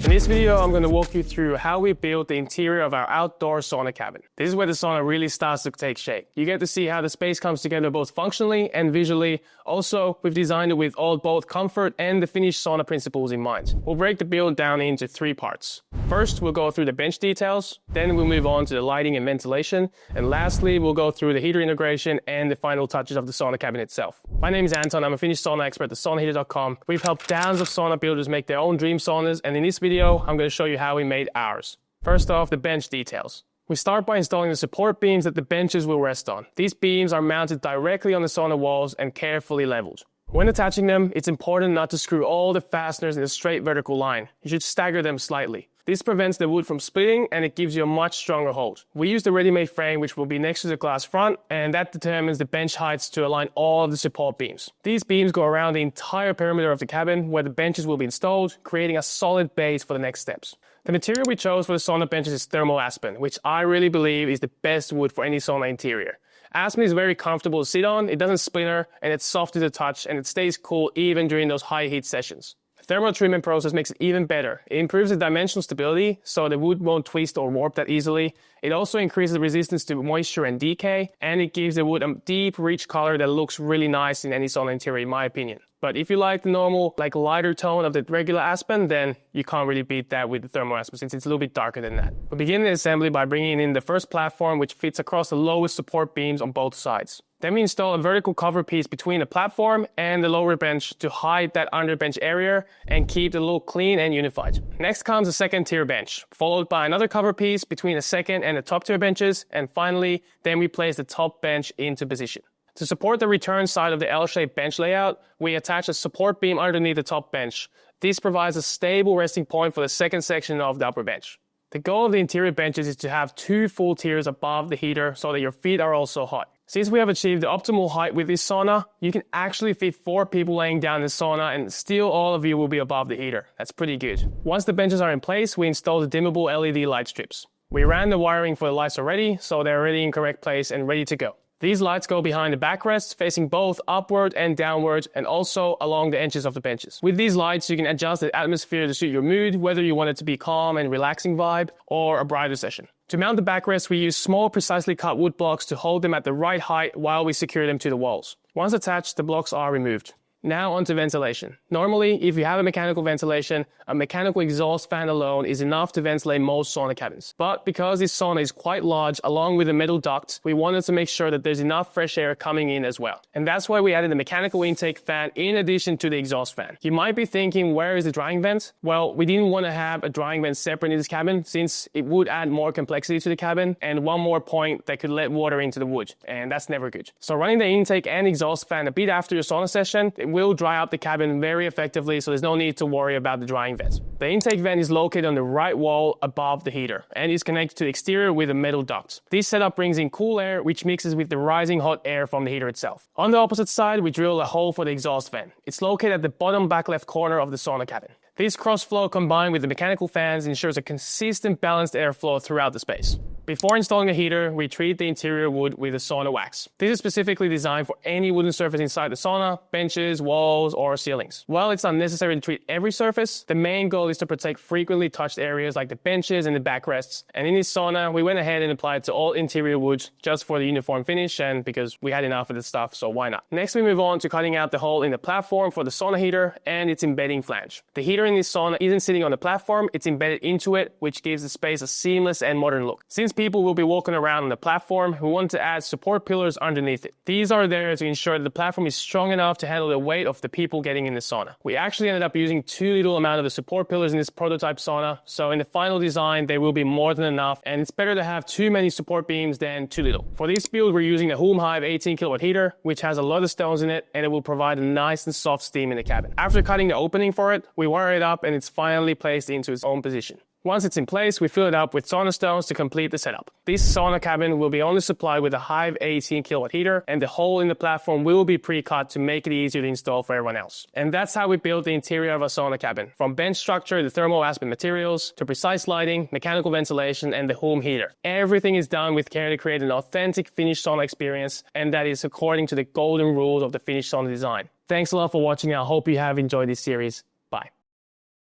In this video, I'm going to walk you through how we built the interior of our outdoor sauna cabin. This is where the sauna really starts to take shape. You get to see how the space comes together both functionally and visually. Also, we've designed it with both comfort and the Finnish sauna principles in mind. We'll break the build down into 3 parts. First, we'll go through the bench details, then we'll move on to the lighting and ventilation, and lastly, we'll go through the heater integration and the final touches of the sauna cabin itself. My name is Anton, I'm a Finnish sauna expert at thesaunaheater.com. We've helped thousands of sauna builders make their own dream saunas, and in this video, I'm going to show you how we made ours. First off, the bench details. We start by installing the support beams that the benches will rest on. These beams are mounted directly on the sauna walls and carefully leveled. When attaching them, it's important not to screw all the fasteners in a straight vertical line. You should stagger them slightly. This prevents the wood from splitting and it gives you a much stronger hold. We used a ready-made frame which will be next to the glass front, and that determines the bench heights to align all of the support beams. These beams go around the entire perimeter of the cabin where the benches will be installed, creating a solid base for the next steps. The material we chose for the sauna benches is thermal Aspen, which I really believe is the best wood for any sauna interior. Aspen is very comfortable to sit on, it doesn't splinter, and it's soft to the touch, and it stays cool even during those high heat sessions. The thermal treatment process makes it even better. It improves the dimensional stability, so the wood won't twist or warp that easily. It also increases the resistance to moisture and decay, and it gives the wood a deep, rich color that looks really nice in any sauna interior, in my opinion. But if you like the normal, lighter tone of the regular Aspen, then you can't really beat that with the thermal Aspen since it's a little bit darker than that. We begin the assembly by bringing in the first platform, which fits across the lowest support beams on both sides. Then we install a vertical cover piece between the platform and the lower bench to hide that underbench area and keep the look clean and unified. Next comes the second tier bench, followed by another cover piece between the second and the top tier benches, and finally, then we place the top bench into position. To support the return side of the L-shaped bench layout, we attach a support beam underneath the top bench. This provides a stable resting point for the second section of the upper bench. The goal of the interior benches is to have 2 full tiers above the heater so that your feet are also hot. Since we have achieved the optimal height with this sauna, you can actually fit 4 people laying down in the sauna and still all of you will be above the heater. That's pretty good. Once the benches are in place, we install the dimmable LED light strips. We ran the wiring for the lights already, so they're already in correct place and ready to go. These lights go behind the backrests, facing both upward and downward, and also along the edges of the benches. With these lights, you can adjust the atmosphere to suit your mood, whether you want it to be calm and relaxing vibe, or a brighter session. To mount the backrests, we use small, precisely cut wood blocks to hold them at the right height while we secure them to the walls. Once attached, the blocks are removed. Now onto ventilation. Normally, if you have a mechanical ventilation, a mechanical exhaust fan alone is enough to ventilate most sauna cabins. But because this sauna is quite large, along with a metal duct, we wanted to make sure that there's enough fresh air coming in as well. And that's why we added the mechanical intake fan in addition to the exhaust fan. You might be thinking, where is the drying vent? Well, we didn't want to have a drying vent separate in this cabin since it would add more complexity to the cabin and one more point that could let water into the wood, and that's never good. So running the intake and exhaust fan a bit after your sauna session, it will dry out the cabin very effectively, so there's no need to worry about the drying vent. The intake vent is located on the right wall above the heater and is connected to the exterior with a metal duct. This setup brings in cool air which mixes with the rising hot air from the heater itself. On the opposite side, we drill a hole for the exhaust fan. It's located at the bottom back left corner of the sauna cabin. This cross-flow combined with the mechanical fans ensures a consistent balanced airflow throughout the space. Before installing a heater, we treat the interior wood with a sauna wax. This is specifically designed for any wooden surface inside the sauna, benches, walls, or ceilings. While it's unnecessary to treat every surface, the main goal is to protect frequently touched areas like the benches and the backrests. And in this sauna, we went ahead and applied it to all interior wood just for the uniform finish and because we had enough of this stuff, so why not? Next, we move on to cutting out the hole in the platform for the sauna heater and its embedding flange. The heater in this sauna isn't sitting on the platform, it's embedded into it, which gives the space a seamless and modern look. Since people will be walking around on the platform, we want to add support pillars underneath it. These are there to ensure that the platform is strong enough to handle the weight of the people getting in the sauna. We actually ended up using too little amount of the support pillars in this prototype sauna, so in the final design there will be more than enough, and it's better to have too many support beams than too little. For this build, we're using the HUUM Hive 18 kilowatt heater, which has a lot of stones in it, and it will provide a nice and soft steam in the cabin. After cutting the opening for it, we wire it up and it's finally placed into its own position. Once it's in place, we fill it up with sauna stones to complete the setup. This sauna cabin will be only supplied with a Hive 18 kilowatt heater, and the hole in the platform will be pre-cut to make it easier to install for everyone else. And that's how we built the interior of a sauna cabin. From bench structure, the thermal Aspen materials, to precise lighting, mechanical ventilation, and the HUUM heater. Everything is done with care to create an authentic Finnish sauna experience, and that is according to the golden rules of the Finnish sauna design. Thanks a lot for watching. I hope you have enjoyed this series.